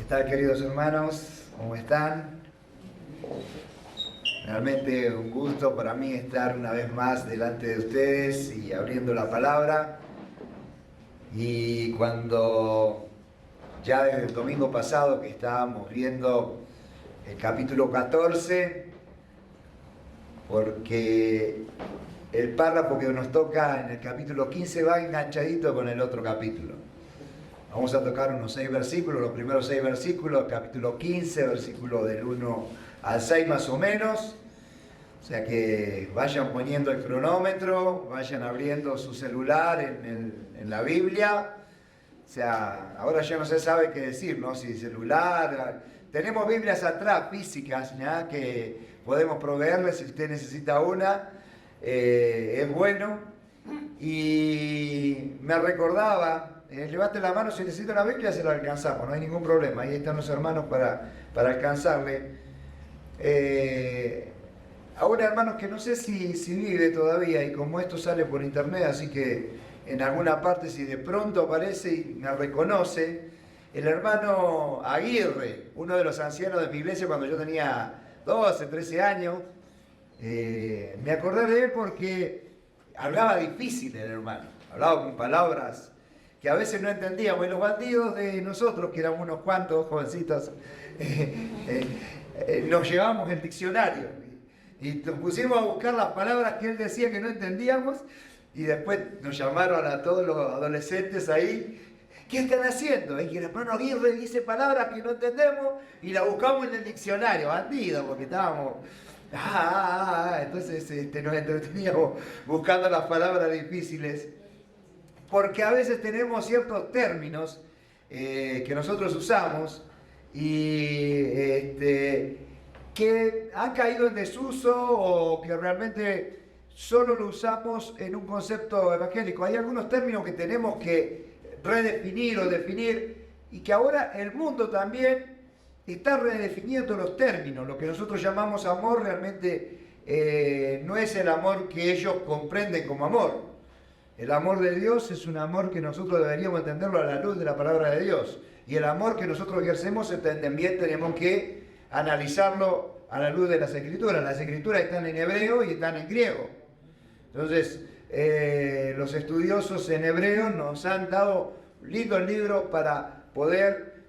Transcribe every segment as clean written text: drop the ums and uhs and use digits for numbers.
tal, queridos hermanos? ¿Cómo están? Realmente un gusto para mí estar una vez más delante de ustedes y abriendo la palabra. Y cuando ya desde el domingo pasado que estábamos viendo el capítulo 14, porque el párrafo que nos toca en el capítulo 15 va enganchadito con el otro capítulo. Vamos a tocar unos 6 versículos, los primeros 6 versículos, capítulo 15, versículo del 1 al 6 más o menos. O sea que vayan poniendo el cronómetro, vayan abriendo su celular en la Biblia. O sea, ahora ya no se sabe qué decir, ¿no? Si celular. Tenemos Biblias atrás, físicas, ¿ya? Que podemos proveerles si usted necesita una. Es bueno. Y me recordaba. Levante la mano si necesita una Biblia, se la alcanzamos, no hay ningún problema. Ahí están los hermanos para alcanzarle. Ahora, hermanos, que no sé si vive todavía, y como esto sale por internet, así que en alguna parte, si de pronto aparece y me reconoce, el hermano Aguirre, uno de los ancianos de mi iglesia cuando yo tenía 12, 13 años, me acordé de él porque hablaba difícil el hermano, hablaba con palabras que a veces no entendíamos, y los bandidos de nosotros, que éramos unos cuantos jovencitos, nos llevamos el diccionario y nos pusimos a buscar las palabras que él decía que no entendíamos, y después nos llamaron a todos los adolescentes ahí. ¿Qué están haciendo? Y el hermano Aguirre dice palabras que no entendemos y la buscamos en el diccionario, bandidos, porque estábamos... Entonces nos entreteníamos buscando las palabras difíciles. Porque a veces tenemos ciertos términos que nosotros usamos y que han caído en desuso o que realmente solo lo usamos en un concepto evangélico. Hay algunos términos que tenemos que redefinir o definir y que ahora el mundo también está redefiniendo los términos. Lo que nosotros llamamos amor realmente no es el amor que ellos comprenden como amor. El amor de Dios es un amor que nosotros deberíamos entenderlo a la luz de la palabra de Dios. Y el amor que nosotros ejercemos también tenemos que analizarlo a la luz de las Escrituras. Las Escrituras están en hebreo y están en griego. Entonces, los estudiosos en hebreo nos han dado lindos libros para poder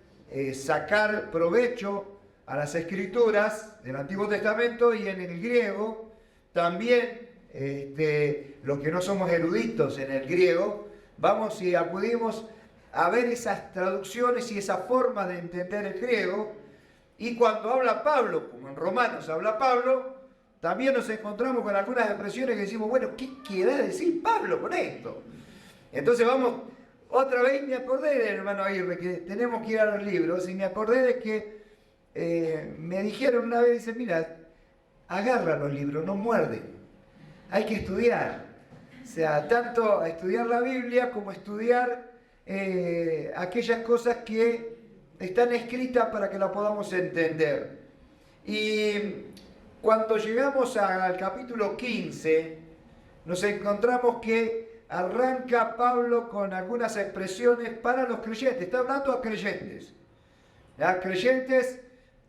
sacar provecho a las Escrituras del Antiguo Testamento, y en el griego también. Los que no somos eruditos en el griego, vamos y acudimos a ver esas traducciones y esa forma de entender el griego, y cuando habla Pablo, como en Romanos habla Pablo, también nos encontramos con algunas expresiones que decimos, bueno, ¿qué quiere decir Pablo con esto? Entonces vamos, otra vez me acordé del hermano Aguirre, que tenemos que ir a los libros, y me acordé de que me dijeron una vez, dice, mira, agarra los libros, no muerden. Hay que estudiar, o sea, tanto estudiar la Biblia como estudiar aquellas cosas que están escritas para que la podamos entender. Y cuando llegamos al capítulo 15, nos encontramos que arranca Pablo con algunas expresiones para los creyentes. Está hablando a creyentes, ¿ya? Creyentes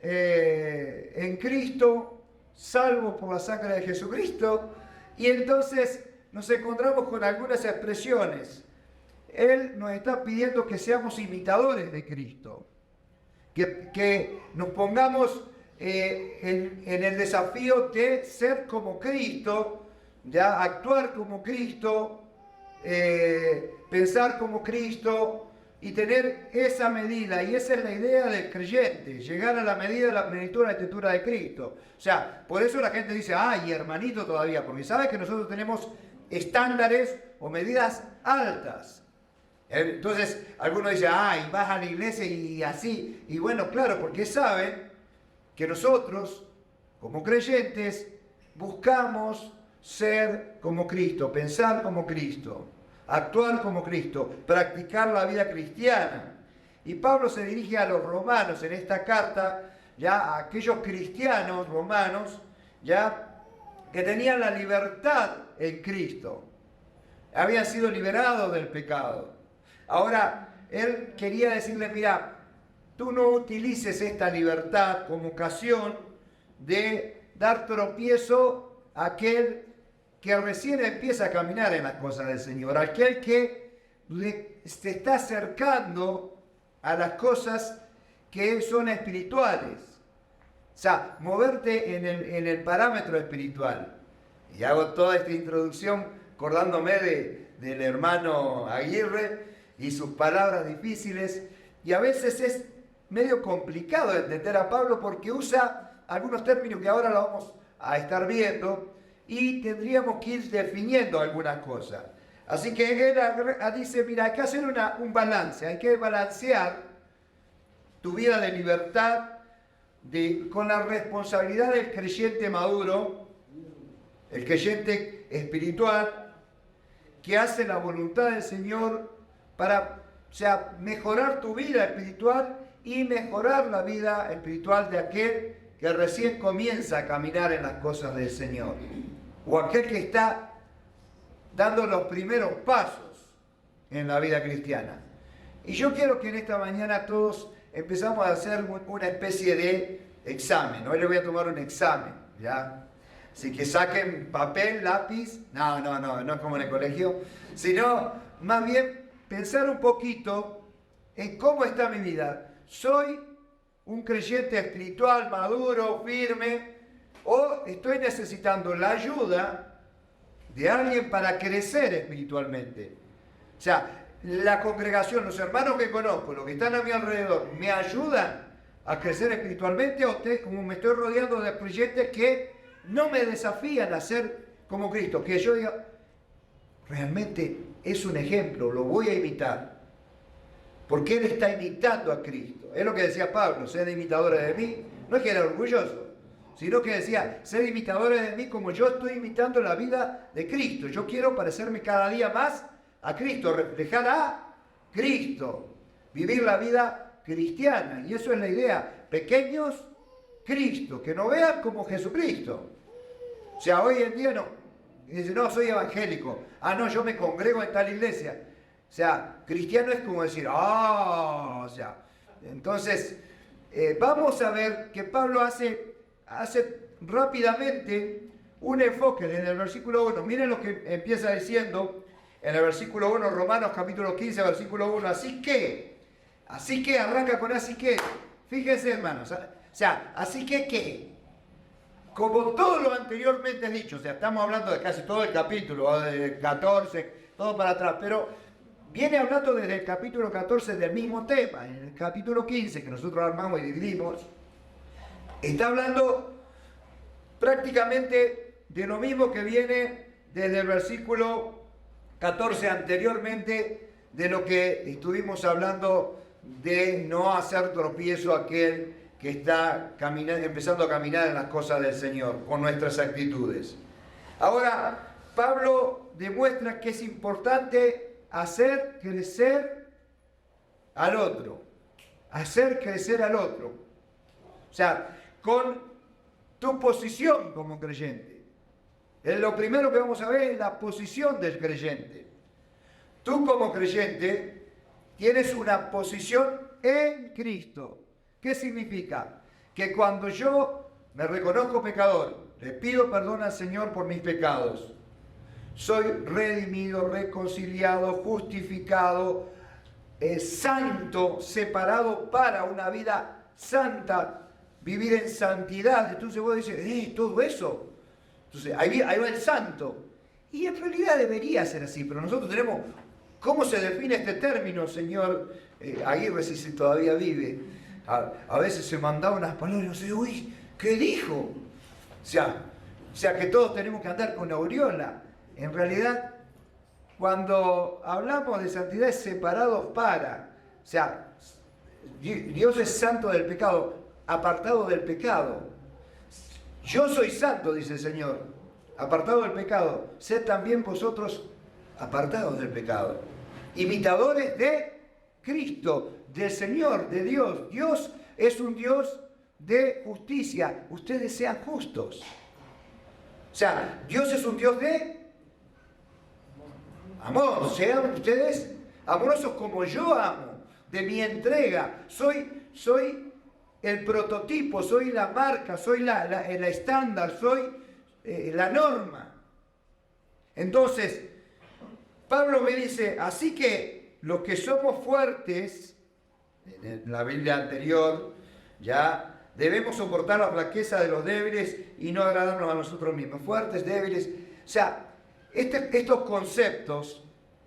en Cristo, salvos por la sangre de Jesucristo. Y entonces nos encontramos con algunas expresiones. Él nos está pidiendo que seamos imitadores de Cristo, que nos pongamos en el desafío de ser como Cristo, ya actuar como Cristo, pensar como Cristo y tener esa medida. Y esa es la idea del creyente, llegar a la medida de la plenitud de la estatura de Cristo. O sea, por eso la gente dice, ay, hermanito todavía, porque sabe que nosotros tenemos estándares o medidas altas. Entonces, algunos dicen, ay, vas a la iglesia y así. Y bueno, claro, porque saben que nosotros, como creyentes, buscamos ser como Cristo, pensar como Cristo, actuar como Cristo, practicar la vida cristiana. Y Pablo se dirige a los romanos en esta carta, ya a aquellos cristianos romanos, ya que tenían la libertad en Cristo, habían sido liberados del pecado. Ahora, él quería decirles, mira, tú no utilices esta libertad como ocasión de dar tropiezo a aquel que recién empieza a caminar en las cosas del Señor, aquel que se está acercando a las cosas que son espirituales. O sea, moverte en el parámetro espiritual. Y hago toda esta introducción acordándome del hermano Aguirre y sus palabras difíciles. Y a veces es medio complicado entender a Pablo porque usa algunos términos que ahora lo vamos a estar viendo y tendríamos que ir definiendo algunas cosas. Así que él dice, mira, hay que hacer un balance, hay que balancear tu vida de libertad con la responsabilidad del creyente maduro, el creyente espiritual, que hace la voluntad del Señor para, o sea, mejorar tu vida espiritual y mejorar la vida espiritual de aquel que recién comienza a caminar en las cosas del Señor, o aquel que está dando los primeros pasos en la vida cristiana. Y yo quiero que en esta mañana todos empezamos a hacer una especie de examen. Hoy les voy a tomar un examen, ¿ya? Así que saquen papel, lápiz, no es como en el colegio, sino más bien pensar un poquito en cómo está mi vida. ¿Soy un creyente espiritual, maduro, firme, o estoy necesitando la ayuda de alguien para crecer espiritualmente? O sea, la congregación, los hermanos que conozco, los que están a mi alrededor, ¿me ayudan a crecer espiritualmente? O como me estoy rodeando de creyentes que no me desafían a ser como Cristo, que yo diga, realmente es un ejemplo, lo voy a imitar, porque él está imitando a Cristo. Es lo que decía Pablo, sed imitadores de mí. No es que era orgulloso, sino que decía, sed imitadores de mí como yo estoy imitando la vida de Cristo. Yo quiero parecerme cada día más a Cristo, reflejar a Cristo, vivir la vida cristiana. Y eso es la idea, pequeños Cristo, que no vean como Jesucristo. O sea, hoy en día no, dice, no, soy evangélico, no, yo me congrego en tal iglesia. O sea, cristiano es como decir, o sea, entonces vamos a ver que Pablo hace rápidamente un enfoque en el versículo 1. Miren lo que empieza diciendo en el versículo 1, Romanos capítulo 15, versículo 1. Así que, arranca con así que. Fíjense, hermanos, o sea, así que, ¿qué? Como todo lo anteriormente dicho, o sea, estamos hablando de casi todo el capítulo, de 14, todo para atrás, pero viene hablando desde el capítulo 14 del mismo tema. En el capítulo 15, que nosotros armamos y dividimos, está hablando prácticamente de lo mismo que viene desde el versículo 14 anteriormente, de lo que estuvimos hablando de no hacer tropiezo a aquel que está empezando a caminar en las cosas del Señor con nuestras actitudes. Ahora, Pablo demuestra que es importante hacer crecer al otro. Hacer crecer al otro. O sea, con tu posición como creyente. Lo primero que vamos a ver es la posición del creyente. Tú como creyente tienes una posición en Cristo. ¿Qué significa? Que cuando yo me reconozco pecador, le pido perdón al Señor por mis pecados, soy redimido, reconciliado, justificado, santo, separado para una vida santa, vivir en santidad. Entonces vos dices, todo eso. Entonces ahí va el santo. Y en realidad debería ser así, pero nosotros tenemos, ¿cómo se define este término, señor Aguirre, si todavía vive? A veces se mandaba unas palabras y no sé, uy, ¿qué dijo? O sea que todos tenemos que andar con aureola. En realidad, cuando hablamos de santidad es separados para. O sea, Dios es santo del pecado, apartado del pecado. Yo soy santo, dice el Señor, apartado del pecado. Sed también vosotros apartados del pecado. Imitadores de Cristo, del Señor, de Dios. Dios es un Dios de justicia. Ustedes sean justos. O sea, Dios es un Dios de amor. Sean ustedes amorosos como yo amo, de mi entrega. Soy soy el prototipo, soy la marca, soy la estándar, soy la norma. Entonces, Pablo me dice, así que los que somos fuertes, en la Biblia anterior, ya debemos soportar la flaqueza de los débiles y no agradarnos a nosotros mismos. Fuertes, débiles. O sea, estos conceptos,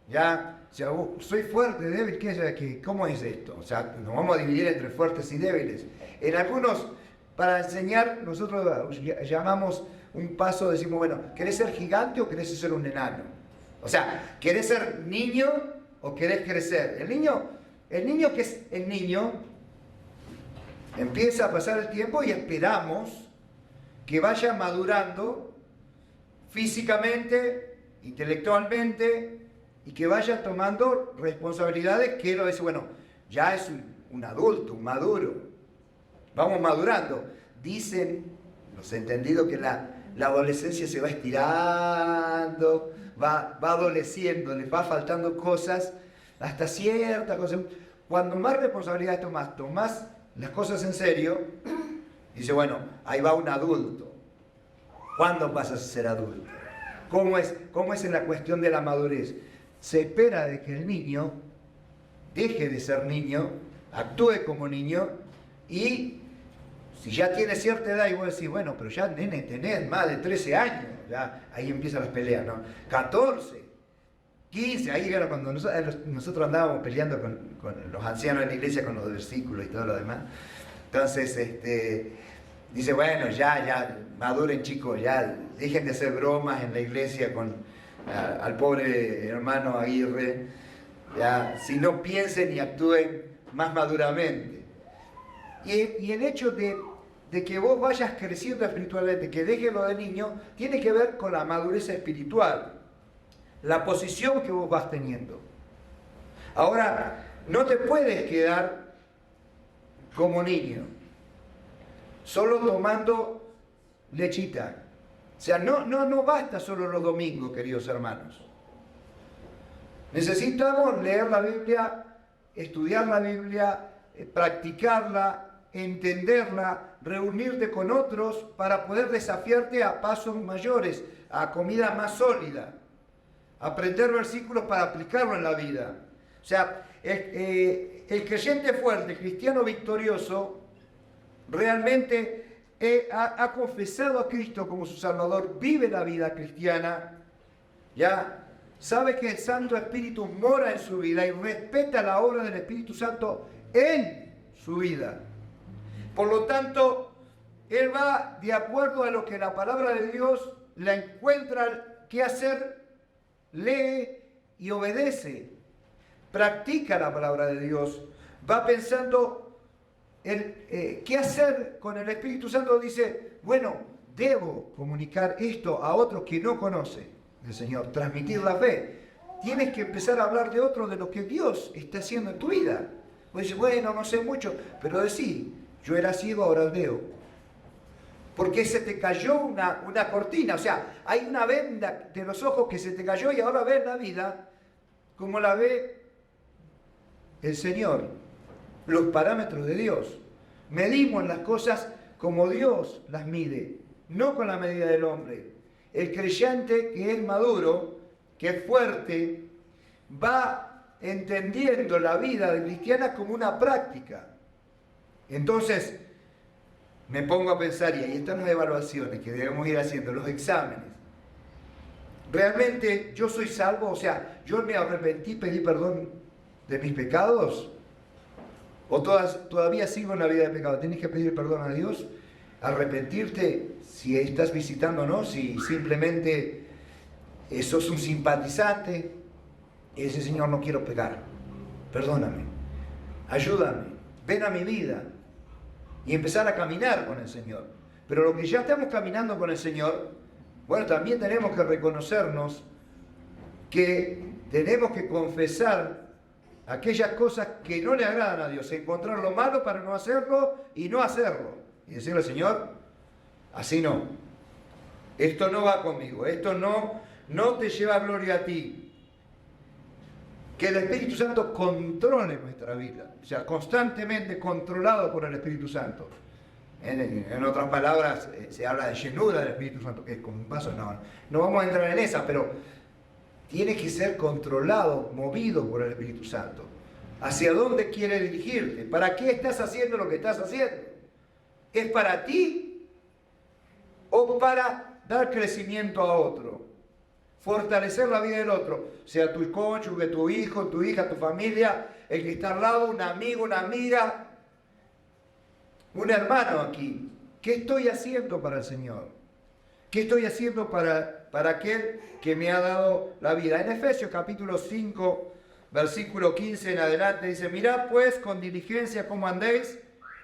ya, o sea, soy fuerte, débil, ¿cómo es esto? O sea, nos vamos a dividir entre fuertes y débiles. En algunos, para enseñar, nosotros llamamos un paso, decimos, bueno, ¿querés ser gigante o querés ser un enano? O sea, ¿querés ser niño o querés crecer? El niño que es el niño, empieza a pasar el tiempo y esperamos que vaya madurando físicamente, intelectualmente, y que vaya tomando responsabilidades que lo es, bueno, ya es un adulto, un maduro. Vamos madurando. Dicen los entendidos que la adolescencia se va estirando, va adoleciendo, le va faltando cosas, hasta ciertas cosas. Cuando más responsabilidades tomás las cosas en serio, dice, bueno, ahí va un adulto. ¿Cuándo pasas a ser adulto? ¿Cómo es en la cuestión de la madurez? Se espera de que el niño deje de ser niño, actúe como niño, y si ya tiene cierta edad y vos decís, bueno, pero ya nene, tenés más de 13 años, ya ahí empiezan las peleas, ¿no? 14, 15, ahí era cuando nosotros andábamos peleando con los ancianos de la iglesia con los versículos y todo lo demás. Entonces, dice, bueno, ya, maduren chicos, ya, dejen de hacer bromas en la iglesia al pobre hermano Aguirre, ya, si no piensen y actúen más maduramente. Y el hecho de que vos vayas creciendo espiritualmente, que dejes lo de niño, tiene que ver con la madurez espiritual, la posición que vos vas teniendo. Ahora, no te puedes quedar como niño, solo tomando lechita. O sea, no basta solo los domingos, queridos hermanos. Necesitamos leer la Biblia, estudiar la Biblia, practicarla, entenderla, reunirte con otros para poder desafiarte a pasos mayores, a comida más sólida, aprender versículos para aplicarlo en la vida. O sea, el creyente fuerte, el cristiano victorioso, realmente ha confesado a Cristo como su Salvador, vive la vida cristiana, ya sabe que el Santo Espíritu mora en su vida y respeta la obra del Espíritu Santo en su vida. Por lo tanto, él va de acuerdo a lo que la palabra de Dios la encuentra qué hacer, lee y obedece, practica la palabra de Dios, va pensando qué hacer con el Espíritu Santo. Dice, bueno, debo comunicar esto a otros que no conocen el Señor, transmitir la fe. Tienes que empezar a hablar de otros, de lo que Dios está haciendo en tu vida. Vos dices, bueno, no sé mucho, pero decís, yo era ciego, ahora veo. Porque se te cayó una cortina, o sea, hay una venda de los ojos que se te cayó y ahora ves la vida como la ve el Señor, los parámetros de Dios. Medimos las cosas como Dios las mide, no con la medida del hombre. El creyente que es maduro, que es fuerte, va entendiendo la vida cristiana como una práctica. Entonces, me pongo a pensar, y ahí están las evaluaciones que debemos ir haciendo, los exámenes. ¿Realmente yo soy salvo? O sea, ¿yo me arrepentí, pedí perdón de mis pecados? ¿O todavía sigo en la vida de pecado? ¿Tienes que pedir perdón a Dios? Arrepentirte si estás visitando o no, si simplemente sos un simpatizante y dices, Señor, no quiero pecar, perdóname, ayúdame, ven a mi vida, y empezar a caminar con el Señor. Pero lo que ya estamos caminando con el Señor, bueno, también tenemos que reconocernos que tenemos que confesar aquellas cosas que no le agradan a Dios, encontrar lo malo para no hacerlo y no hacerlo. Y decirle, Señor, así no. Esto no va conmigo, esto no te lleva gloria a ti. que el Espíritu Santo controle nuestra vida, o sea, constantemente controlado por el Espíritu Santo. En otras palabras, se habla de llenura del Espíritu Santo, que es como un paso, no vamos a entrar en esa, pero tiene que ser controlado, movido por el Espíritu Santo. ¿Hacia dónde quiere dirigirte? ¿Para qué estás haciendo lo que estás haciendo? ¿Es para ti o para dar crecimiento a otro? Fortalecer la vida del otro, sea tu cónyuge, tu hijo, tu hija, tu familia, el que está al lado, un amigo, una amiga, un hermano aquí. ¿Qué estoy haciendo para el Señor? ¿Qué estoy haciendo para aquel que me ha dado la vida? En Efesios capítulo 5, versículo 15 en adelante dice: mirad pues con diligencia cómo andéis,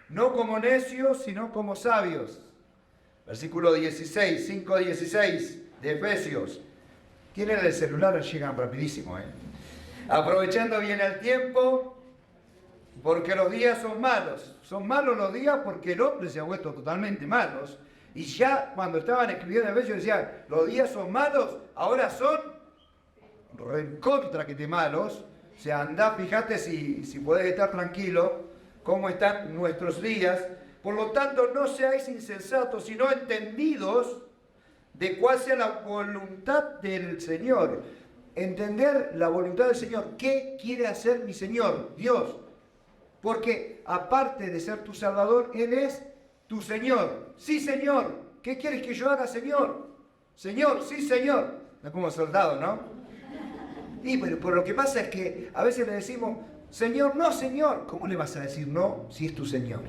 no como necios, sino como sabios. Versículo 16, 5:16 de Efesios. Tienen el celular, llegan rapidísimo, aprovechando bien el tiempo, porque los días son malos. Son malos los días porque el hombre se ha vuelto totalmente malos. Y ya cuando estaban escribiendo Efesios decían, los días son malos, ahora son recontra que te malos. O sea, andá, fíjate si podés estar tranquilo, cómo están nuestros días. Por lo tanto, no seáis insensatos, sino entendidos de cuál sea la voluntad del Señor. Entender la voluntad del Señor. ¿Qué quiere hacer mi Señor? Dios. Porque aparte de ser tu Salvador, Él es tu Señor. Sí, Señor. ¿Qué quieres que yo haga, Señor? Señor, sí, Señor. No como soldado, ¿no? Y pero lo que pasa es que a veces le decimos, Señor, no, Señor. ¿Cómo le vas a decir no si es tu Señor?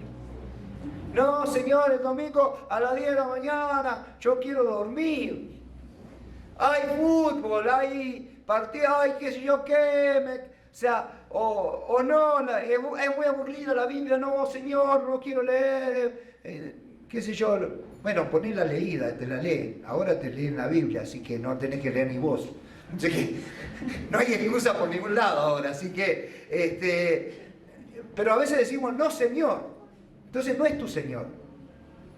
No, Señor, el domingo a las 10 de la mañana, yo quiero dormir. Hay fútbol, hay partido, hay qué sé yo qué, o sea, o no, es muy aburrida la Biblia, no, Señor, no quiero leer, qué sé yo. Bueno, poné la leída, te la leen, ahora te leen la Biblia, así que no tenés que leer ni vos. Así que no hay excusa por ningún lado ahora, así que, pero a veces decimos, no, Señor. Entonces no es tu Señor.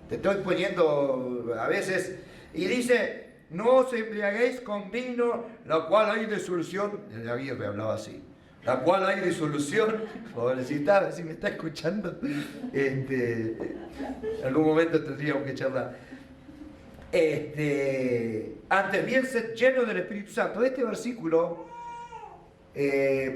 Te estoy poniendo a veces, y dice, no os embriaguéis con vino, la cual hay disolución. El Aguirre hablaba así. La cual hay disolución. Pobrecita, a ver si me está escuchando. En algún momento tendríamos que charlar. Antes bien ser lleno del Espíritu Santo. Este versículo,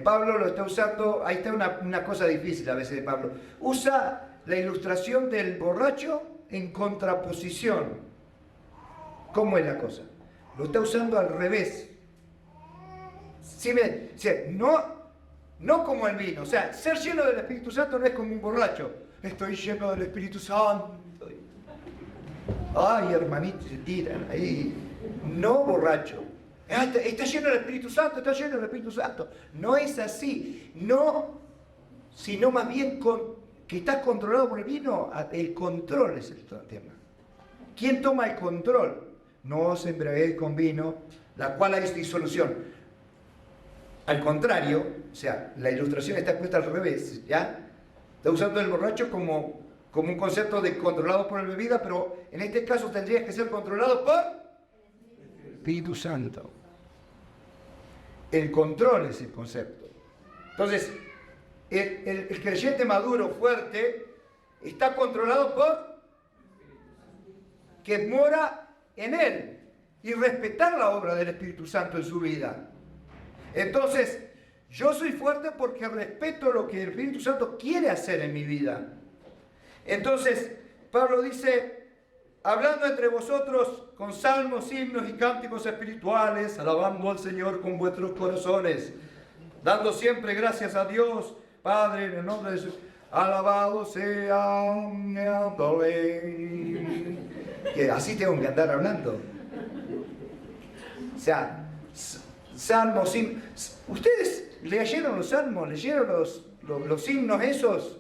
Pablo lo está usando, ahí está una cosa difícil a veces de Pablo. Usa la ilustración del borracho en contraposición. ¿Cómo es la cosa? Lo está usando al revés. ¿Sí no como el vino. O sea, ser lleno del Espíritu Santo no es como un borracho. Estoy lleno del Espíritu Santo. Ay, hermanito, se tiran ahí. No borracho. Está lleno del Espíritu Santo, está lleno del Espíritu Santo. No es así. No, sino más bien que estás controlado por el vino. El control es el tema. ¿Quién toma el control? No os embriaguéis con vino, la cual hay disolución. Al contrario, o sea, la ilustración está puesta al revés, ¿ya? Está usando el borracho como un concepto de controlado por la bebida, pero en este caso tendrías que ser controlado por el Espíritu Santo. El control es el concepto. Entonces, el creyente maduro, fuerte, está controlado por que mora en él y respetar la obra del Espíritu Santo en su vida. Entonces, yo soy fuerte porque respeto lo que el Espíritu Santo quiere hacer en mi vida. Entonces, Pablo dice, hablando entre vosotros con salmos, himnos y cánticos espirituales, alabando al Señor con vuestros corazones, dando siempre gracias a Dios, Padre, en el nombre de Jesús. Alabado sea, que así tengo que andar hablando. O sea, salmos, himnos. ¿Ustedes leyeron los salmos? ¿Leyeron los himnos esos?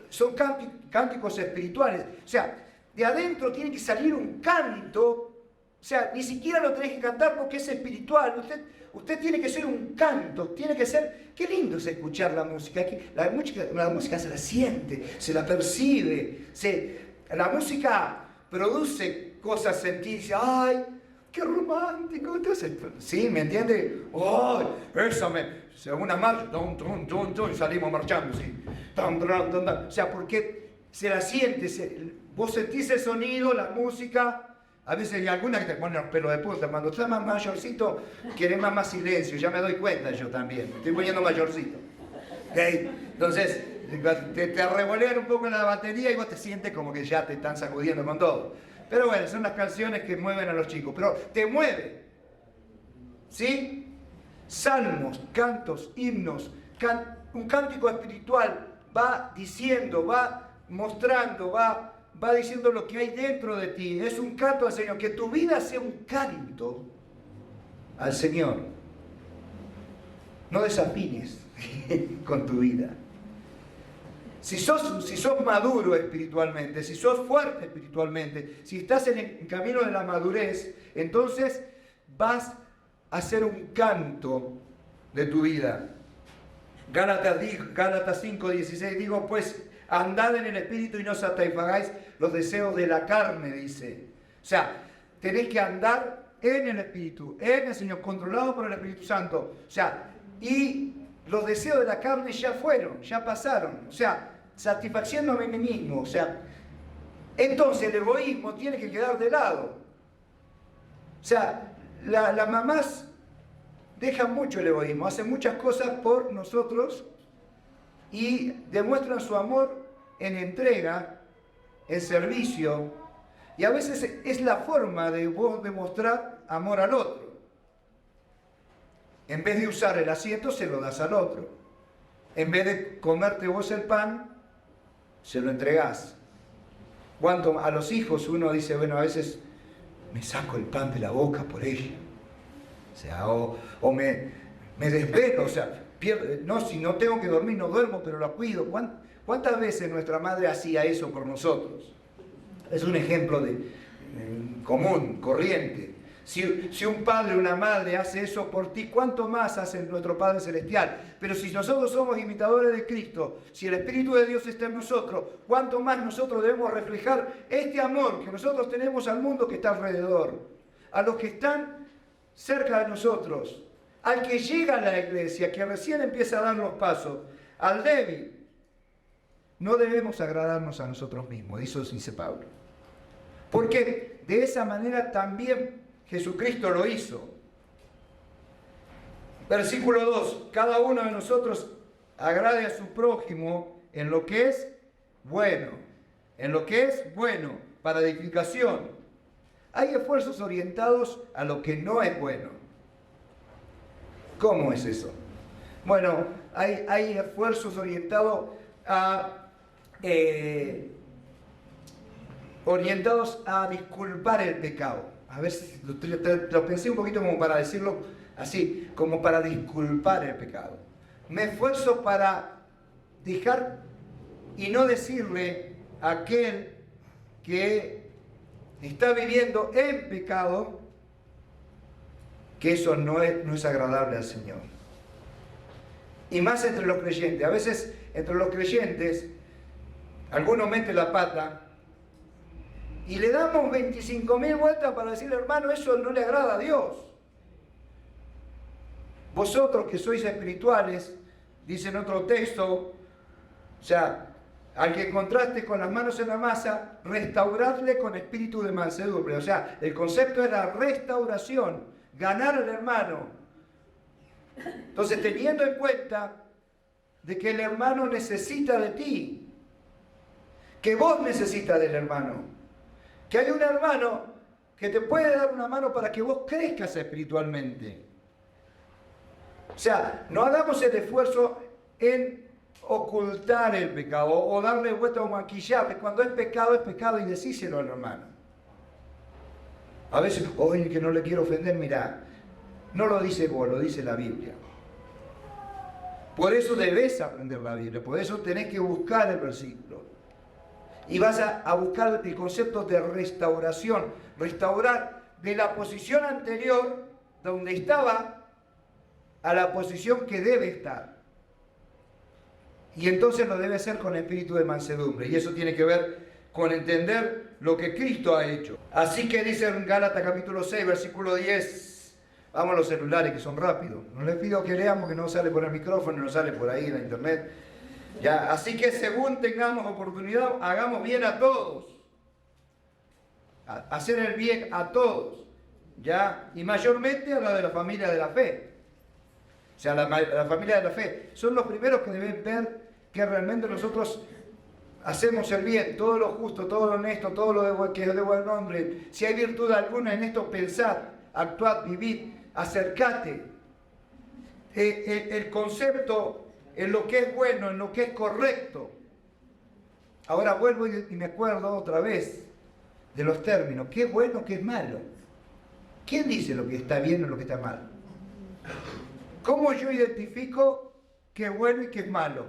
Son cánticos espirituales. O sea, de adentro tiene que salir un canto. O sea, ni siquiera lo tenés que cantar porque es espiritual. Usted tiene que ser un canto, tiene que ser... Qué lindo es escuchar la música. La música se la siente, se la percibe. La música produce cosas, sentirse, ay, qué romántico. Entonces, ¿sí? ¿Me entiende? ¡Oh! Esa una marcha, y salimos marchando, ¿sí? O sea, porque se la siente, vos sentís el sonido, la música. A veces hay algunas que te ponen los pelos de punta. Cuando estás más mayorcito, querés más silencio. Ya me doy cuenta yo también. Me estoy poniendo mayorcito. ¿Okay? Entonces, te revolean un poco en la batería y vos te sientes como que ya te están sacudiendo con todo. Pero bueno, son las canciones que mueven a los chicos. Pero te mueve. ¿Sí? Salmos, cantos, himnos. Un cántico espiritual va diciendo, va mostrando, va diciendo lo que hay dentro de ti. Es un canto al Señor. Que tu vida sea un canto al Señor. No desafines con tu vida. Si sos maduro espiritualmente, si sos fuerte espiritualmente, si estás en el camino de la madurez, entonces vas a hacer un canto de tu vida. Gálatas 5:16, digo, pues andad en el Espíritu y no satisfagáis los deseos de la carne, dice. O sea, tenés que andar en el Espíritu, en el Señor, controlado por el Espíritu Santo. O sea, y los deseos de la carne ya fueron, ya pasaron. O sea, satisfaciéndome a mí mismo. O sea, entonces el egoísmo tiene que quedar de lado. O sea, las mamás dejan mucho el egoísmo, hacen muchas cosas por nosotros y demuestran su amor en entrega, en servicio, y a veces es la forma de vos demostrar amor al otro. En vez de usar el asiento, se lo das al otro. En vez de comerte vos el pan, se lo entregás. Cuando a los hijos uno dice, bueno, a veces me saco el pan de la boca por ella. O sea, o me desvelo, o sea, no, si no tengo que dormir, no duermo, pero la cuido. ¿Cuántas veces nuestra madre hacía eso por nosotros? Es un ejemplo común, corriente. Si un padre o una madre hace eso por ti, ¿cuánto más hace nuestro Padre Celestial? Pero si nosotros somos imitadores de Cristo, si el Espíritu de Dios está en nosotros, ¿cuánto más nosotros debemos reflejar este amor que nosotros tenemos al mundo que está alrededor? A los que están cerca de nosotros, al que llega a la iglesia, que recién empieza a dar los pasos, al débil. No debemos agradarnos a nosotros mismos, eso dice Pablo. Porque de esa manera también Jesucristo lo hizo. Versículo 2. Cada uno de nosotros agrade a su prójimo en lo que es bueno. En lo que es bueno, para edificación. Hay esfuerzos orientados a lo que no es bueno. ¿Cómo es eso? Bueno, hay esfuerzos orientados a disculpar el pecado. A ver, lo pensé un poquito como para decirlo así, como para disculpar el pecado. Me esfuerzo para dejar y no decirle a aquel que está viviendo en pecado que eso no es agradable al Señor. Y más entre los creyentes. A veces entre los creyentes, algunos meten la pata y le damos 25.000 vueltas para decirle, hermano, eso no le agrada a Dios. Vosotros que sois espirituales, dice en otro texto, o sea, al que encontraste con las manos en la masa, restauradle con espíritu de mansedumbre. O sea, el concepto es la restauración, ganar al hermano. Entonces, teniendo en cuenta de que el hermano necesita de ti, que vos necesitas del hermano, que hay un hermano que te puede dar una mano para que vos crezcas espiritualmente. O sea, no hagamos el esfuerzo en ocultar el pecado o darle vuelta o maquillarle. Cuando es pecado y decíselo al hermano. A veces, oye, que no le quiero ofender, mirá, no lo dice vos, lo dice la Biblia. Por eso debes aprender la Biblia, por eso tenés que buscar el versículo. Y vas a buscar el concepto de restauración. Restaurar de la posición anterior, donde estaba, a la posición que debe estar. Y entonces lo debe hacer con espíritu de mansedumbre. Y eso tiene que ver con entender lo que Cristo ha hecho. Así que dice en Gálatas capítulo 6, versículo 10, vamos a los celulares que son rápidos. No les pido que leamos, que no sale por el micrófono, no sale por ahí en la internet. Ya, así que según tengamos oportunidad, hagamos bien a todos. Hacer el bien a todos. ¿Ya? Y mayormente a la de la familia de la fe. O sea, la familia de la fe. Son los primeros que deben ver que realmente nosotros hacemos el bien, todo lo justo, todo lo honesto, todo lo que es de buen nombre. Si hay virtud alguna en esto, pensad, actuad, vivid, acercate. El concepto en lo que es bueno, en lo que es correcto. Ahora vuelvo y me acuerdo otra vez de los términos. ¿Qué es bueno, qué es malo? ¿Quién dice lo que está bien o lo que está mal? ¿Cómo yo identifico qué es bueno y qué es malo?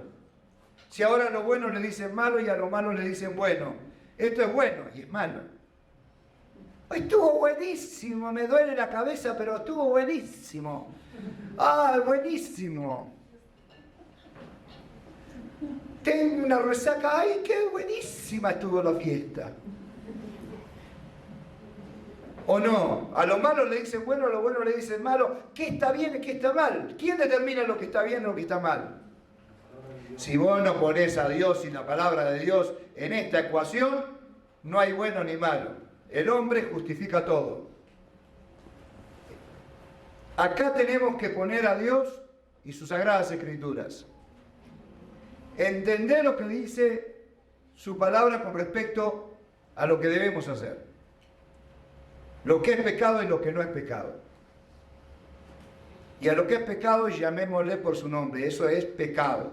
Si ahora a lo bueno le dicen malo y a lo malo le dicen bueno. Esto es bueno y es malo. Estuvo buenísimo, me duele la cabeza, pero estuvo buenísimo. ¡Ah, buenísimo! Tengo una resaca, ¡ay, qué buenísima estuvo la fiesta! ¿O no? A lo malo le dicen bueno, a lo bueno le dicen malo. ¿Qué está bien y qué está mal? ¿Quién determina lo que está bien o lo que está mal? Si vos no ponés a Dios y la palabra de Dios en esta ecuación, no hay bueno ni malo. El hombre justifica todo. Acá tenemos que poner a Dios y sus sagradas escrituras. Entender lo que dice su palabra con respecto a lo que debemos hacer. Lo que es pecado y lo que no es pecado. Y a lo que es pecado llamémosle por su nombre. Eso es pecado.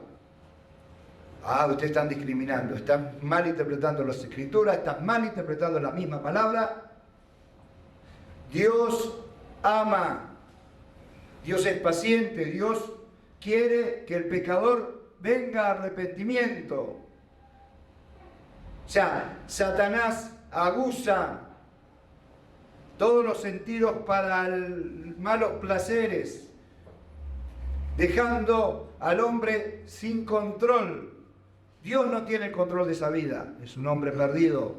Ah, ustedes están discriminando, están mal interpretando las escrituras, están mal interpretando la misma palabra. Dios ama, Dios es paciente, Dios quiere que el pecador venga a arrepentimiento. O sea, Satanás abusa todos los sentidos para malos placeres, dejando al hombre sin control. Dios no tiene el control de esa vida, es un hombre perdido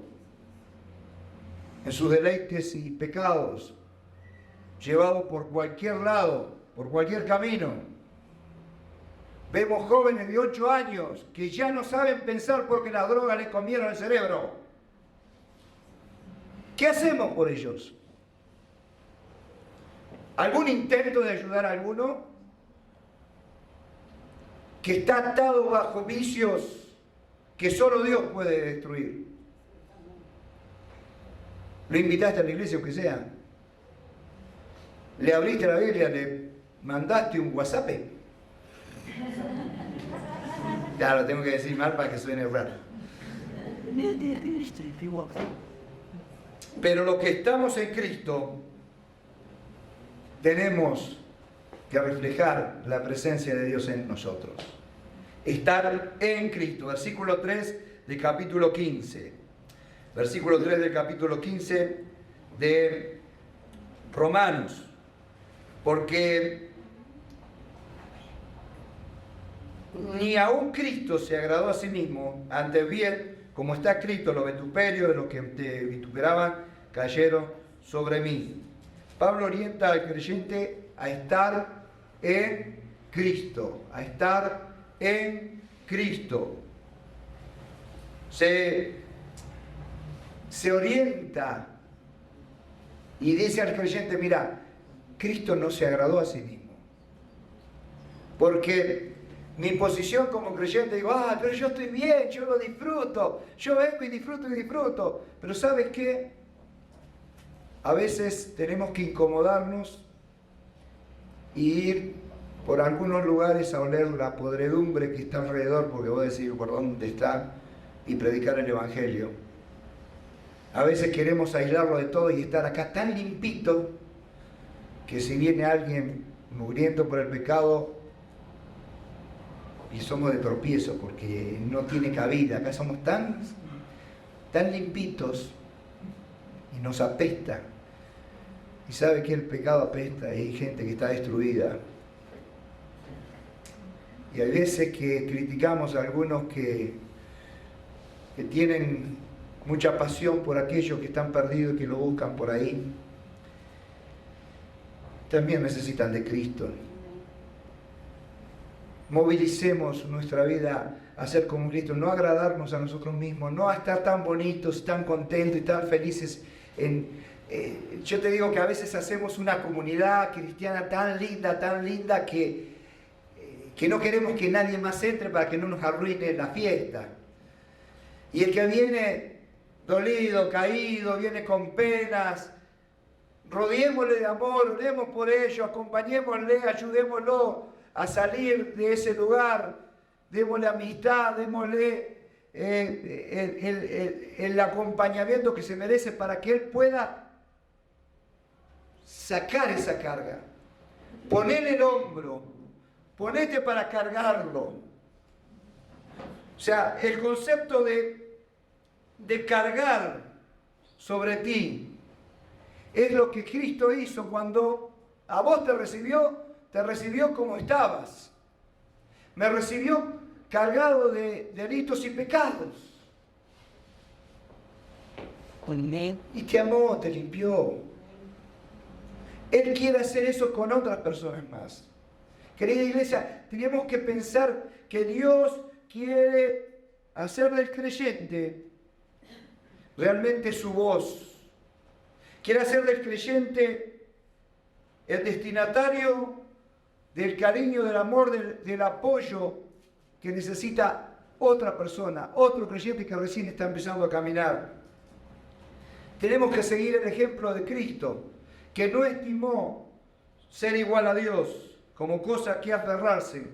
en sus deleites y pecados, llevado por cualquier lado, por cualquier camino. Vemos jóvenes de 8 años que ya no saben pensar porque las drogas les comieron el cerebro. ¿Qué hacemos por ellos? ¿Algún intento de ayudar a alguno que está atado bajo vicios que solo Dios puede destruir? ¿Lo invitaste a la iglesia aunque sea? ¿Le abriste la Biblia? ¿Le mandaste un WhatsApp? Ya lo tengo que decir mal para que suene raro. Pero los que estamos en Cristo tenemos que reflejar la presencia de Dios en nosotros. Estar en Cristo. Versículo 3 del capítulo 15. Versículo 3 del capítulo 15 de Romanos. Porque ni aun Cristo se agradó a sí mismo, antes bien, como está escrito, los vituperios de los que te vituperaban cayeron sobre mí. Pablo orienta al creyente a estar en Cristo, a estar en Cristo. Se orienta y dice al creyente, mira, Cristo no se agradó a sí mismo. Porque mi posición como creyente, digo, pero yo estoy bien, yo lo disfruto, yo vengo y disfruto. Pero ¿sabes qué? A veces tenemos que incomodarnos y ir por algunos lugares a oler la podredumbre que está alrededor, porque vos decís por dónde está, y predicar el Evangelio. A veces queremos aislarlo de todo y estar acá tan limpito, que si viene alguien mugriento por el pecado, y somos de tropiezo, porque no tiene cabida, acá somos tan limpitos, y nos apesta. Y sabe que el pecado apesta, y hay gente que está destruida. Y hay veces que criticamos a algunos que tienen mucha pasión por aquellos que están perdidos y que lo buscan por ahí. También necesitan de Cristo. Movilicemos nuestra vida a ser como Cristo, no agradarnos a nosotros mismos, no a estar tan bonitos, tan contentos y tan felices. Yo te digo que a veces hacemos una comunidad cristiana tan linda que no queremos que nadie más entre para que no nos arruine la fiesta. Y el que viene dolido, caído, viene con penas, rodeémosle de amor, oremos por ello, acompañémosle, ayudémoslo a salir de ese lugar, démosle amistad, démosle el acompañamiento que se merece para que él pueda sacar esa carga. Ponele el hombro, ponete para cargarlo. O sea, el concepto de cargar sobre ti es lo que Cristo hizo cuando a vos te recibió como estabas. Me recibió cargado de delitos y pecados. Y te amó, te limpió. Él quiere hacer eso con otras personas más. Querida iglesia, tenemos que pensar que Dios quiere hacer del creyente realmente su voz. Quiere hacer del creyente el destinatario del cariño, del amor, del apoyo que necesita otra persona, otro creyente que recién está empezando a caminar. Tenemos que seguir el ejemplo de Cristo, que no estimó ser igual a Dios como cosa que aferrarse,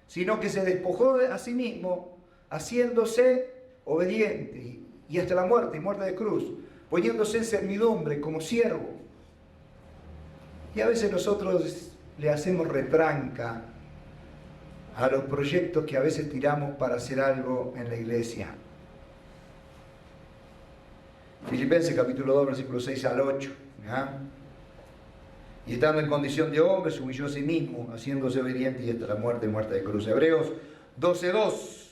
sino que se despojó a sí mismo, haciéndose obediente y hasta la muerte, y muerte de cruz, poniéndose en servidumbre como siervo. Y a veces nosotros le hacemos retranca a los proyectos que a veces tiramos para hacer algo en la iglesia. Filipenses capítulo 2, versículos 6 al 8. ¿Ya? Y estando en condición de hombre, se humilló a sí mismo, haciéndose obediente y hasta la muerte, muerte de cruz. Hebreos 12:2.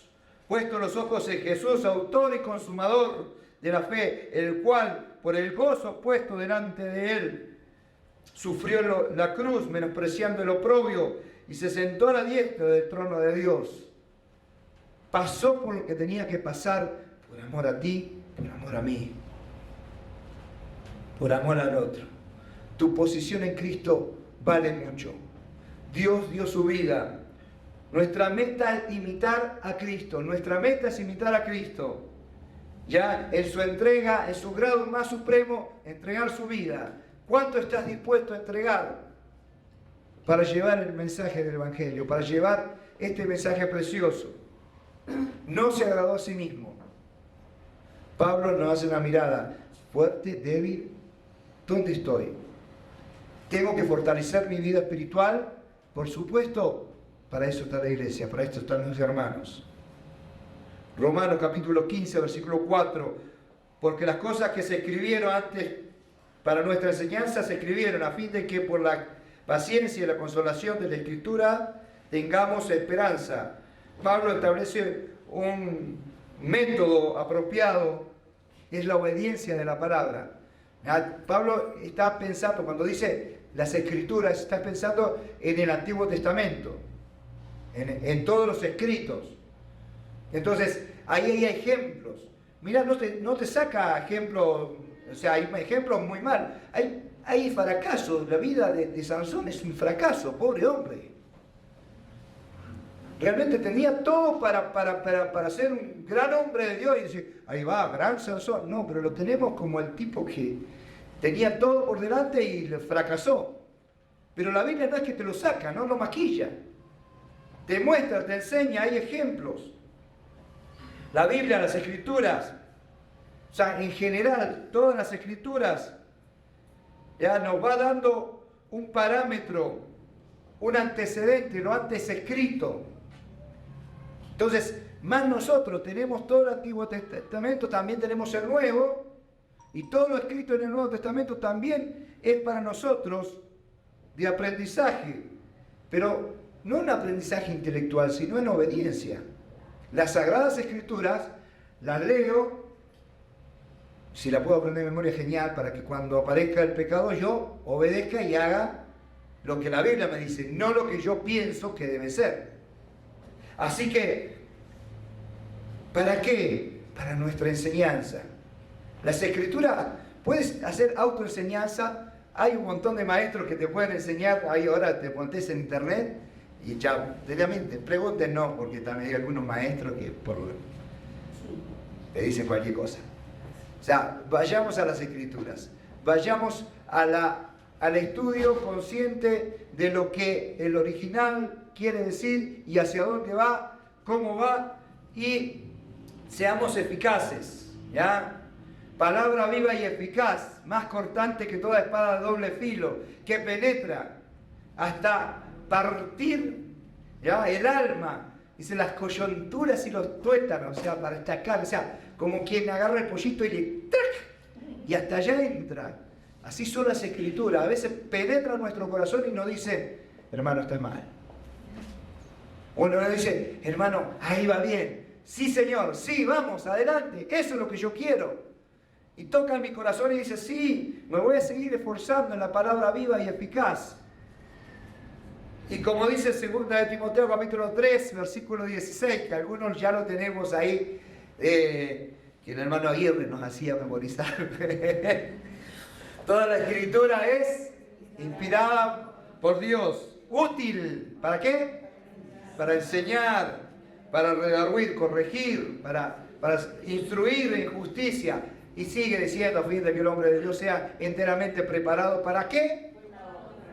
Puesto los ojos en Jesús, autor y consumador de la fe, el cual, por el gozo puesto delante de él, sufrió la cruz, menospreciando el oprobio, y se sentó a la diestra del trono de Dios. Pasó por lo que tenía que pasar, por amor a ti, por amor a mí, por amor al otro. Tu posición en Cristo vale mucho. Dios dio su vida. Nuestra meta es imitar a Cristo. Nuestra meta es imitar a Cristo. Ya en su entrega, en su grado más supremo, entregar su vida. ¿Cuánto estás dispuesto a entregar para llevar el mensaje del Evangelio, para llevar este mensaje precioso? No se agradó a sí mismo. Pablo nos hace una mirada fuerte, débil. ¿Dónde estoy? Tengo que fortalecer mi vida espiritual. Por supuesto, para eso está la iglesia, para esto están los hermanos. Romanos capítulo 15, versículo 4. Porque las cosas que se escribieron antes para nuestra enseñanza se escribieron a fin de que por la paciencia y la consolación de la Escritura tengamos esperanza. Pablo establece un método apropiado, es la obediencia de la palabra. Pablo está pensando, cuando dice las Escrituras, está pensando en el Antiguo Testamento, en todos los escritos. Entonces, ahí hay ejemplos. Mira, no te saca ejemplos, o sea, hay ejemplos muy mal. Hay fracasos. La vida de Sansón es un fracaso, pobre hombre. Realmente tenía todo para ser un gran hombre de Dios y decir, ahí va, gran Sansón. No, pero lo tenemos como el tipo que tenía todo por delante y fracasó. Pero la Biblia no es que te lo saca, no lo maquilla. Te muestra, te enseña, hay ejemplos. La Biblia, las Escrituras, o sea, en general, todas las Escrituras ya nos va dando un parámetro, un antecedente, lo antes escrito. Entonces, más nosotros tenemos todo el Antiguo Testamento, también tenemos el Nuevo, y todo lo escrito en el Nuevo Testamento también es para nosotros de aprendizaje, pero no un aprendizaje intelectual, sino en obediencia. Las Sagradas Escrituras las leo Si la puedo aprender de memoria, genial, para que cuando aparezca el pecado yo obedezca y haga lo que la Biblia me dice, no lo que yo pienso que debe ser. Así que, ¿para qué? Para nuestra enseñanza. Las Escrituras, puedes hacer autoenseñanza. Hay un montón de maestros que te pueden enseñar. Ahí ahora te pones en internet y ya, directamente, pregunten no, porque también hay algunos maestros que te dicen cualquier cosa. O sea, vayamos a las Escrituras, vayamos al estudio consciente de lo que el original quiere decir y hacia dónde va, cómo va, y seamos eficaces, ¿ya? Palabra viva y eficaz, más cortante que toda espada de doble filo, que penetra hasta partir, ¿ya?, el alma, dice, las coyunturas y los tuétanos, o sea, para destacar, o sea, como quien agarra el pollito y le ¡trac! Y hasta allá entra. Así son las Escrituras. A veces penetran nuestro corazón y nos dice, hermano, está mal. O nos dice, hermano, ahí va bien. Sí, Señor, sí, vamos, adelante. Eso es lo que yo quiero. Y toca en mi corazón y dice, sí, me voy a seguir esforzando en la palabra viva y eficaz. Y como dice 2 de Timoteo capítulo 3, versículo 16, que algunos ya lo tenemos ahí, que el hermano Aguirre nos hacía memorizar. Toda la Escritura es inspirada por Dios, útil, ¿para qué? Para enseñar, para redarguir, corregir, para instruir en justicia. Y sigue diciendo, a fin de que el hombre de Dios sea enteramente preparado, ¿para qué?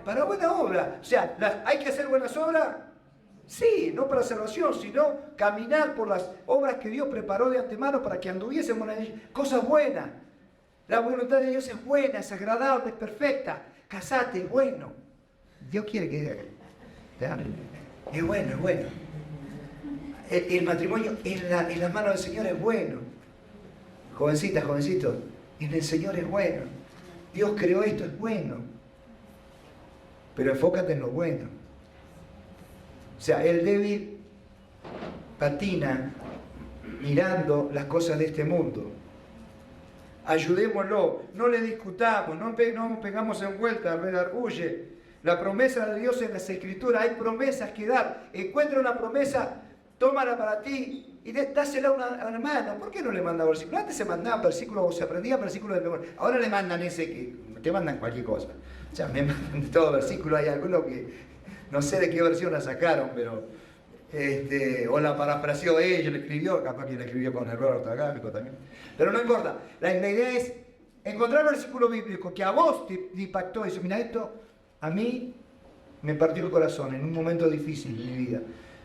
Para buena obra. O sea, ¿hay que hacer buenas obras? Sí, no para salvación, sino caminar por las obras que Dios preparó de antemano para que anduviésemos en ellas. Cosas buenas. La voluntad de Dios es buena, es agradable, es perfecta. Casate, es bueno. Dios quiere que... Es bueno, es bueno. El matrimonio en las manos del Señor es bueno. Jovencita, jovencito, en el Señor es bueno. Dios creó esto, es bueno. Pero enfócate en lo bueno. O sea, el débil patina mirando las cosas de este mundo. Ayudémoslo, no le discutamos, no pegamos en vuelta, redarguye. La promesa de Dios en las Escrituras, hay promesas que dar. Encuentra una promesa, tómala para ti y dásela a una hermana. ¿Por qué no le manda versículos? Antes se mandaban versículos, o se aprendían versículos de memoria. Ahora le mandan ese que te mandan cualquier cosa. O sea, me mandan todo versículo, hay algunos que no sé de qué versión la sacaron, pero o la parafraseó ella, le escribió, capaz que la escribió con error ortográfico también. Pero no importa, la idea es encontrar versículo bíblico que a vos te impactó y dice, mira, esto a mí me partió el corazón en un momento difícil de mi vida.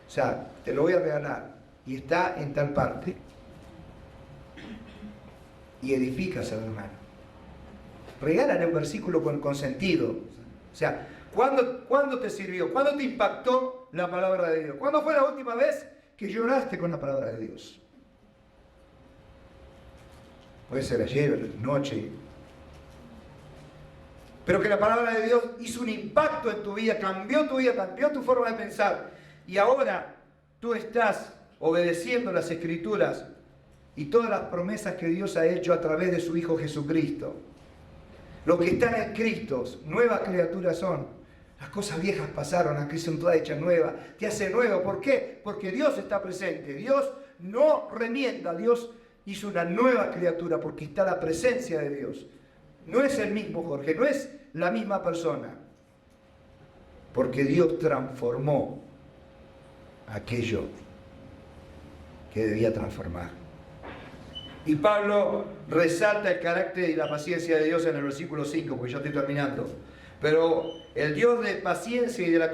O sea, te lo voy a regalar y está en tal parte y edificas al hermano. Regálale un versículo con sentido. O sea, ¿cuándo te sirvió? ¿Cuándo te impactó la palabra de Dios? ¿Cuándo fue la última vez que lloraste con la palabra de Dios? Puede ser ayer, noche. Pero que la palabra de Dios hizo un impacto en tu vida, cambió tu forma de pensar. Y ahora tú estás obedeciendo las Escrituras y todas las promesas que Dios ha hecho a través de su Hijo Jesucristo. Los que están en Cristo, nuevas criaturas son. Las cosas viejas pasaron, aquí son todas hechas nuevas. Te hace nuevo. ¿Por qué? Porque Dios está presente. Dios no remienda. Dios hizo una nueva criatura porque está la presencia de Dios. No es el mismo Jorge, no es la misma persona. Porque Dios transformó aquello que debía transformar. Y Pablo resalta el carácter y la paciencia de Dios en el versículo 5, porque ya estoy terminando. Pero el Dios de paciencia y de la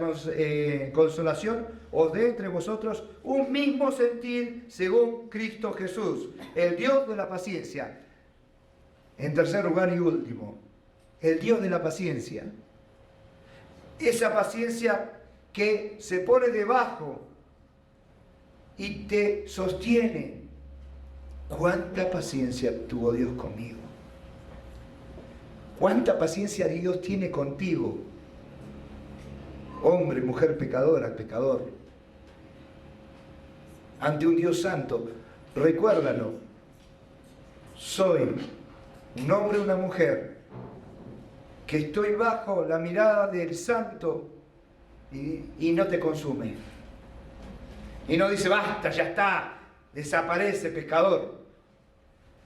consolación os dé entre vosotros un mismo sentir según Cristo Jesús. El Dios de la paciencia. En tercer lugar y último, el Dios de la paciencia. Esa paciencia que se pone debajo y te sostiene. ¿Cuánta paciencia tuvo Dios conmigo? ¿Cuánta paciencia Dios tiene contigo? Hombre, mujer pecadora, pecador. Ante un Dios santo, recuérdalo. Soy un hombre o una mujer, que estoy bajo la mirada del santo y no te consume. Y no dice, basta, ya está, desaparece, pecador.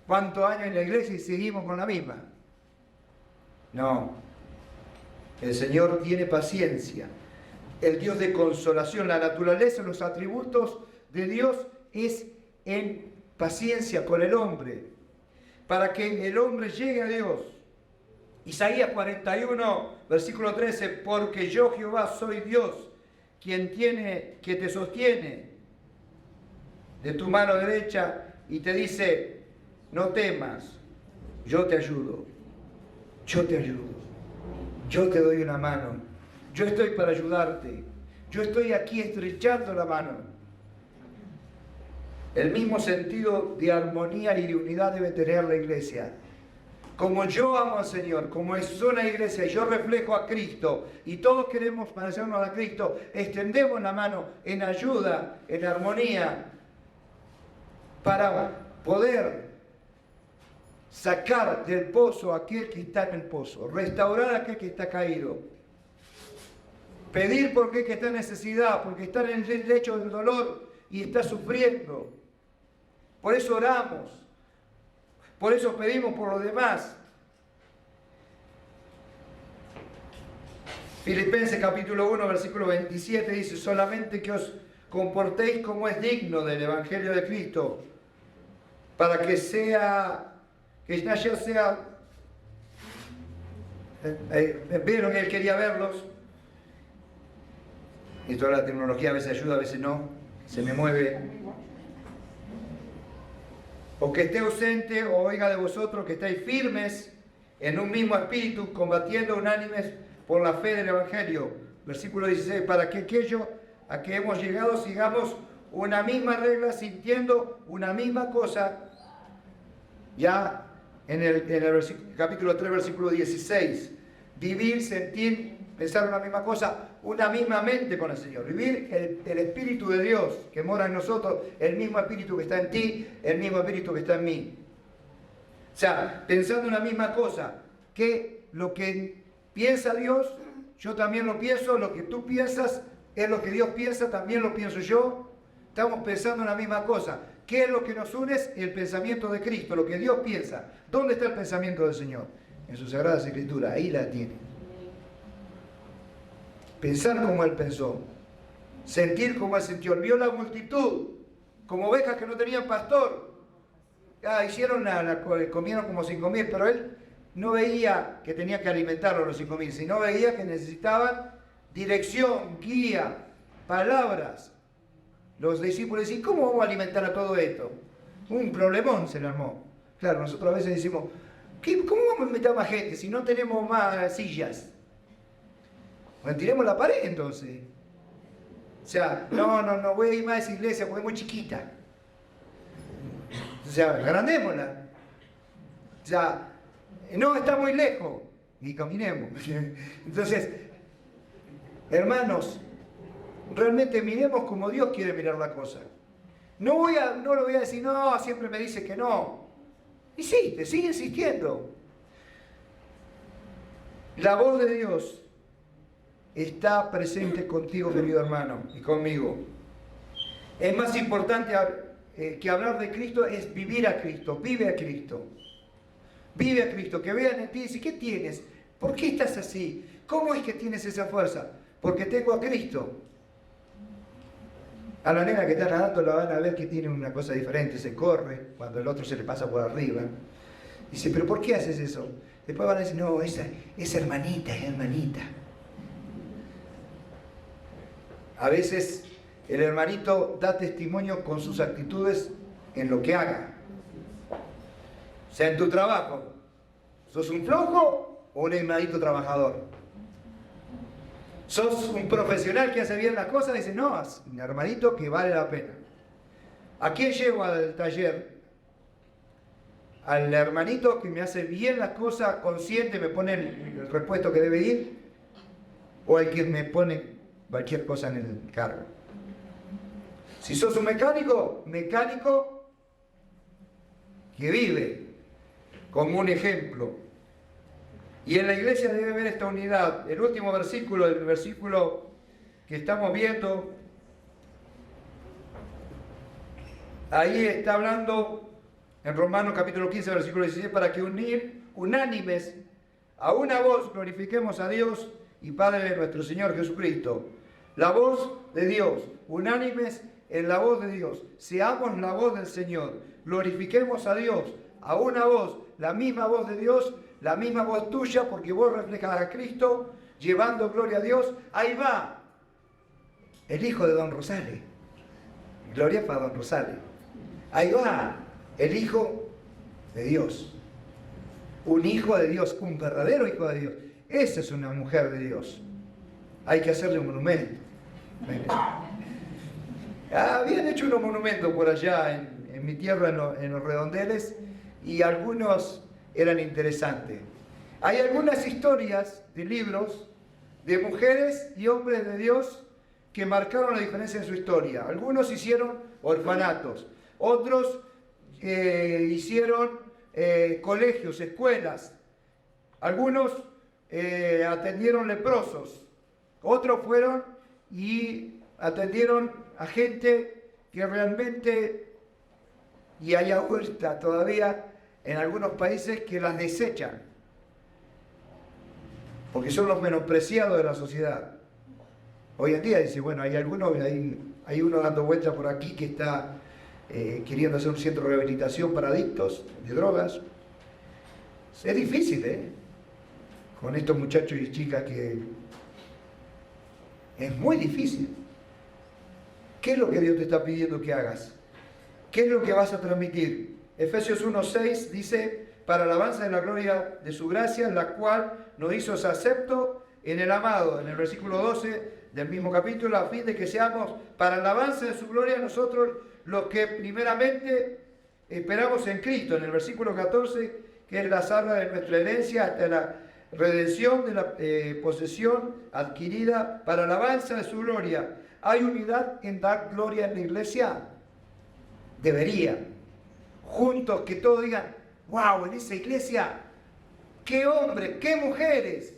¿Cuántos años en la iglesia y seguimos con la misma? No. El Señor tiene paciencia. El Dios de consolación, la naturaleza, los atributos de Dios es en paciencia con el hombre, para que el hombre llegue a Dios. Isaías 41, versículo 13, porque yo Jehová soy Dios, que te sostiene de tu mano derecha y te dice, no temas, yo te ayudo, yo te ayudo, yo te doy una mano, yo estoy para ayudarte, yo estoy aquí estrechando la mano. El mismo sentido de armonía y de unidad debe tener la iglesia. Como yo amo al Señor, como es una iglesia y yo reflejo a Cristo y todos queremos parecernos a Cristo, extendemos la mano en ayuda, en armonía, para poder sacar del pozo a aquel que está en el pozo, restaurar a aquel que está caído, pedir por aquel que está en necesidad, porque está en el lecho del dolor y está sufriendo. Por eso oramos. Por eso pedimos por los demás. Filipenses capítulo 1, versículo 27 dice, solamente que os comportéis como es digno del Evangelio de Cristo, para que ayer sea, vieron, él quería verlos, y toda la tecnología a veces ayuda, a veces no, se me mueve. O que esté ausente o oiga de vosotros que estáis firmes en un mismo espíritu, combatiendo unánimes por la fe del Evangelio. Versículo 16, para que aquello a que hemos llegado sigamos una misma regla, sintiendo una misma cosa. Ya en el capítulo 3, versículo 16, vivir, sentir, pensar una misma cosa, una misma mente con el Señor. Vivir el Espíritu de Dios que mora en nosotros, el mismo Espíritu que está en ti, el mismo Espíritu que está en mí. O sea, pensando una misma cosa, que lo que piensa Dios, yo también lo pienso, lo que tú piensas es lo que Dios piensa, también lo pienso yo. Estamos pensando en la misma cosa. ¿Qué es lo que nos une? El pensamiento de Cristo, lo que Dios piensa. ¿Dónde está el pensamiento del Señor? En su Sagrada Escritura, ahí la tiene. Pensar como Él pensó, sentir como Él sintió. Vio la multitud, como ovejas que no tenían pastor. Comieron como 5.000, pero Él no veía que tenía que alimentar a los 5.000, sino veía que necesitaban dirección, guía, palabras. Los discípulos decían, ¿cómo vamos a alimentar a todo esto? Un problemón se le armó. Claro, nosotros a veces decimos, ¿cómo vamos a alimentar más gente si no tenemos más sillas? Bueno, tiremos la pared entonces. O sea, no voy a ir más a esa iglesia porque es muy chiquita. O sea, agrandémosla. O sea, no, está muy lejos. Y caminemos. Entonces, hermanos, realmente miremos como Dios quiere mirar la cosa. No lo voy a decir, no, siempre me dice que no. Y sí, te sigue insistiendo. La voz de Dios está presente contigo, querido hermano, y conmigo. Es más importante que hablar de Cristo, es vivir a Cristo. Vive a Cristo. Vive a Cristo, que vean en ti y dicen, ¿qué tienes? ¿Por qué estás así? ¿Cómo es que tienes esa fuerza? Porque tengo a Cristo. A la nena que está nadando la van a ver que tiene una cosa diferente, se corre cuando el otro se le pasa por arriba. Dice, ¿pero por qué haces eso? Después van a decir, no, esa hermanita es hermanita. A veces el hermanito da testimonio con sus actitudes en lo que haga. O sea, en tu trabajo, ¿sos un flojo o un hermanito trabajador? ¿Sos un profesional que hace bien las cosas? Dice, no, es un hermanito que vale la pena. ¿A quién llevo al taller? ¿Al hermanito que me hace bien las cosas, consciente, me pone el repuesto que debe ir? ¿O al que me pone cualquier cosa en el carro? Si sos un mecánico que vive, como un ejemplo. Y en la iglesia debe haber esta unidad. El último versículo, el versículo que estamos viendo, ahí está hablando en Romanos capítulo 15, versículo 16, para que unánimes a una voz glorifiquemos a Dios y Padre de nuestro Señor Jesucristo. La voz de Dios, unánimes en la voz de Dios. Seamos la voz del Señor. Glorifiquemos a Dios a una voz, la misma voz de Dios, la misma voz tuya, porque vos reflejas a Cristo, llevando gloria a Dios. Ahí va el hijo de Don Rosales. Gloria para Don Rosales. Ahí va el hijo de Dios. Un hijo de Dios, un verdadero hijo de Dios. Esa es una mujer de Dios. Hay que hacerle un monumento. Habían hecho unos monumentos por allá en mi tierra, en los Redondeles, y algunos eran interesantes. Hay algunas historias de libros de mujeres y hombres de Dios que marcaron la diferencia en su historia. Algunos hicieron orfanatos, otros hicieron colegios, escuelas, algunos atendieron leprosos, otros fueron y atendieron a gente que realmente, y hay ahorita todavía en algunos países que las desechan, porque son los menospreciados de la sociedad. Hoy en día dice, bueno, hay algunos, hay uno dando vueltas por aquí que está queriendo hacer un centro de rehabilitación para adictos de drogas. Es difícil, con estos muchachos y chicas que es muy difícil. ¿Qué es lo que Dios te está pidiendo que hagas? ¿Qué es lo que vas a transmitir? Efesios 1:6 dice, para alabanza de la gloria de su gracia, la cual nos hizo acepto en el amado, en el versículo 12 del mismo capítulo, a fin de que seamos para alabanza de su gloria nosotros los que primeramente esperamos en Cristo, en el versículo 14, que es la zarra de nuestra herencia hasta la redención de la posesión adquirida para alabanza de su gloria. ¿Hay unidad en dar gloria en la iglesia? Debería. Juntos, que todos digan, wow, en esa iglesia, qué hombres, qué mujeres,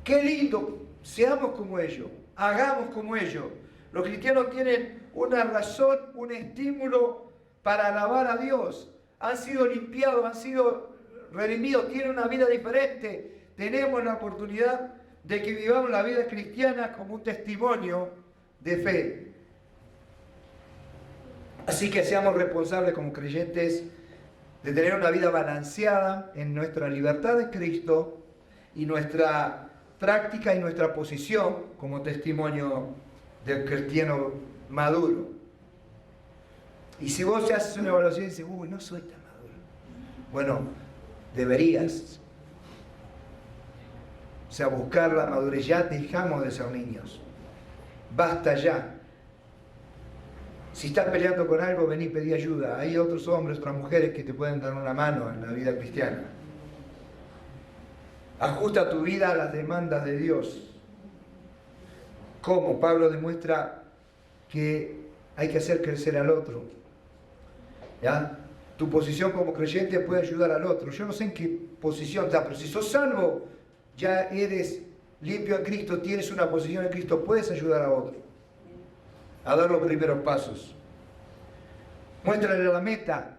qué lindo, seamos como ellos, hagamos como ellos. Los cristianos tienen una razón, un estímulo para alabar a Dios. Han sido limpiados, han sido redimidos, tienen una vida diferente. Tenemos la oportunidad de que vivamos la vida cristiana como un testimonio de fe. Así que seamos responsables como creyentes de tener una vida balanceada en nuestra libertad de Cristo y nuestra práctica y nuestra posición como testimonio del cristiano maduro. Y si vos haces una evaluación y dices, uy, no soy tan maduro. Bueno, deberías. O sea, buscar la madurez. Ya dejamos de ser niños. Basta ya. Si estás peleando con algo, vení, pedí ayuda. Hay otros hombres, otras mujeres que te pueden dar una mano en la vida cristiana. Ajusta tu vida a las demandas de Dios. ¿Cómo? Pablo demuestra que hay que hacer crecer al otro. ¿Ya? Tu posición como creyente puede ayudar al otro. Yo no sé en qué posición está, pero si sos salvo, ya eres limpio en Cristo, tienes una posición en Cristo, puedes ayudar a otro a dar los primeros pasos. Muéstrale la meta.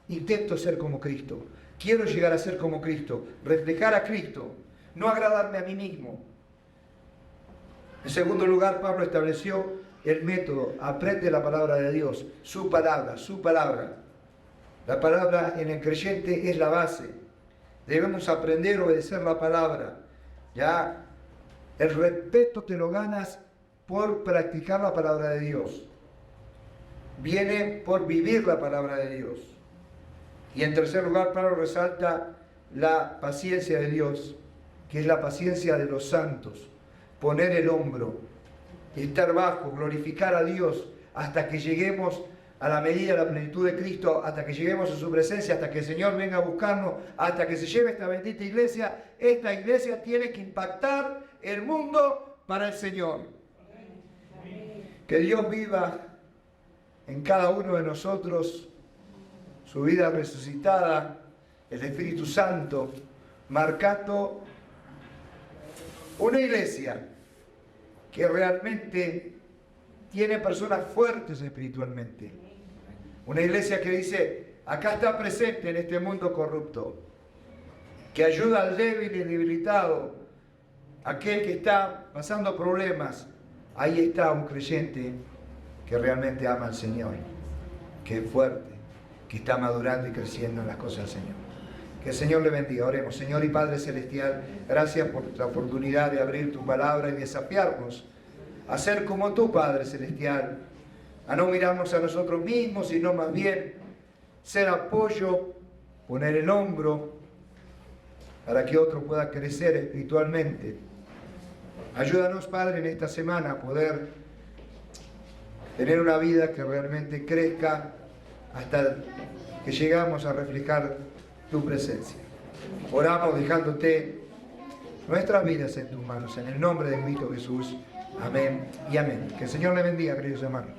Intento ser como Cristo. Quiero llegar a ser como Cristo. Reflejar a Cristo. No agradarme a mí mismo. En segundo lugar, Pablo estableció el método. Aprende la palabra de Dios. Su palabra, su palabra. La palabra en el creyente es la base. Debemos aprender a obedecer la palabra. Ya, el respeto te lo ganas por practicar la palabra de Dios. Viene por vivir la palabra de Dios. Y en tercer lugar, Pablo resalta la paciencia de Dios, que es la paciencia de los santos. Poner el hombro, estar bajo, glorificar a Dios hasta que lleguemos a la medida de la plenitud de Cristo, hasta que lleguemos a su presencia, hasta que el Señor venga a buscarnos, hasta que se lleve esta bendita iglesia. Esta iglesia tiene que impactar el mundo para el Señor. Que Dios viva en cada uno de nosotros su vida resucitada, el Espíritu Santo, marcando una iglesia que realmente tiene personas fuertes espiritualmente. Una iglesia que dice, acá está presente en este mundo corrupto, que ayuda al débil y debilitado, aquel que está pasando problemas. Ahí está un creyente que realmente ama al Señor, que es fuerte, que está madurando y creciendo en las cosas del Señor. Que el Señor le bendiga. Oremos. Señor y Padre Celestial, gracias por la oportunidad de abrir tu palabra y desafiarnos a ser como tú, Padre Celestial, a no mirarnos a nosotros mismos, sino más bien ser apoyo, poner el hombro para que otro pueda crecer espiritualmente. Ayúdanos, Padre, en esta semana a poder tener una vida que realmente crezca hasta que llegamos a reflejar tu presencia. Oramos dejándote nuestras vidas en tus manos, en el nombre de Cristo Jesús. Amén y amén. Que el Señor le bendiga, queridos hermanos.